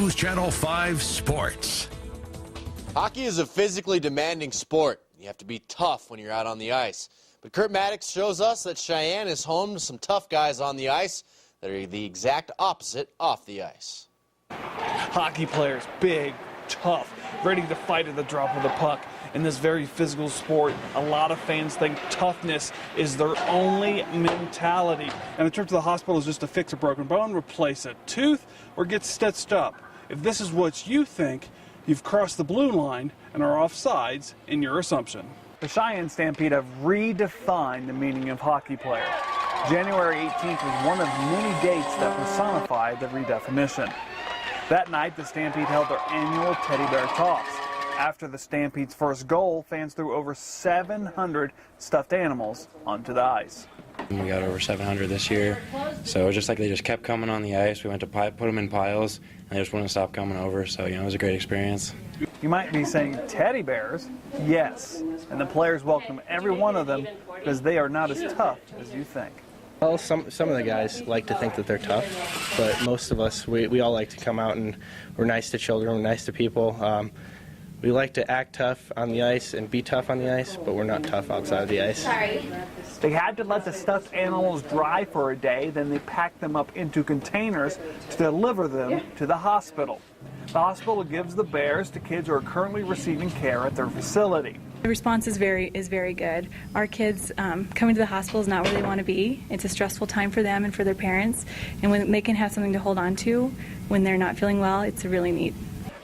News Channel 5 Sports. Hockey is a physically demanding sport. You have to be tough when you're out on the ice. But Kurt Maddox shows us that Cheyenne is home to some tough guys on the ice that are the exact opposite off the ice. Hockey players, big, tough, ready to fight at the drop of the puck. In this very physical sport, a lot of fans think toughness is their only mentality. And the trip to the hospital is just to fix a broken bone, replace a tooth, or get stitched up. If this is what you think, you've crossed the blue line and are off sides in your assumption. The Cheyenne Stampede have redefined the meaning of hockey player. January 18th was one of many dates that personify the redefinition. That night, the Stampede held their annual teddy bear toss. After the Stampede's first goal, fans threw over 700 stuffed animals onto the ice. We got over 700 this year, so it was just like they just kept coming on the ice. We went to put them in piles, and they just wouldn't stop coming over, so it was a great experience. You might be saying teddy bears, yes, and the players welcome every one of them because they are not as tough as you think. Well, some of the guys like to think that they're tough, but most of us, we all like to come out and we're nice to children, we're nice to people. We like to act tough on the ice and be tough on the ice, but we're not tough outside of the ice. They had to let the stuffed animals dry for a day, then they packed them up into containers to deliver them to the hospital. The hospital gives the bears to kids who are currently receiving care at their facility. The response is very good. Our kids coming to the hospital is not where they want to be. It's a stressful time for them and for their parents, and when they can have something to hold on to when they're not feeling well, it's really neat.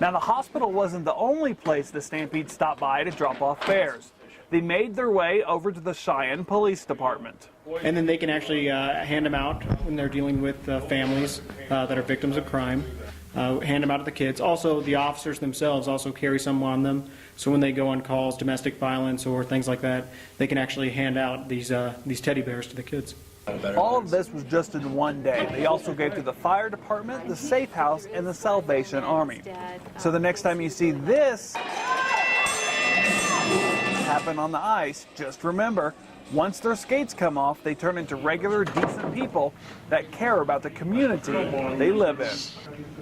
Now, the hospital wasn't the only place the Stampede stopped by to drop off bears. They made their way over to the Cheyenne Police Department. And then they can actually hand them out when they're dealing with families that are victims of crime. Hand them out to the kids. Also, the officers themselves also carry some on them. So when they go on calls, domestic violence or things like that, they can actually hand out these teddy bears to the kids. All of this was just in one day. They also gave to the fire department, the safe house, and the Salvation Army. So the next time you see this happen on the ice, just remember, once their skates come off, they turn into regular, decent people that care about the community they live in.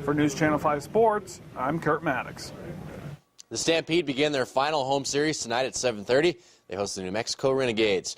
For News Channel 5 Sports, I'm Kurt Maddox. The Stampede began their final home series tonight at 7:30. They host the New Mexico Renegades.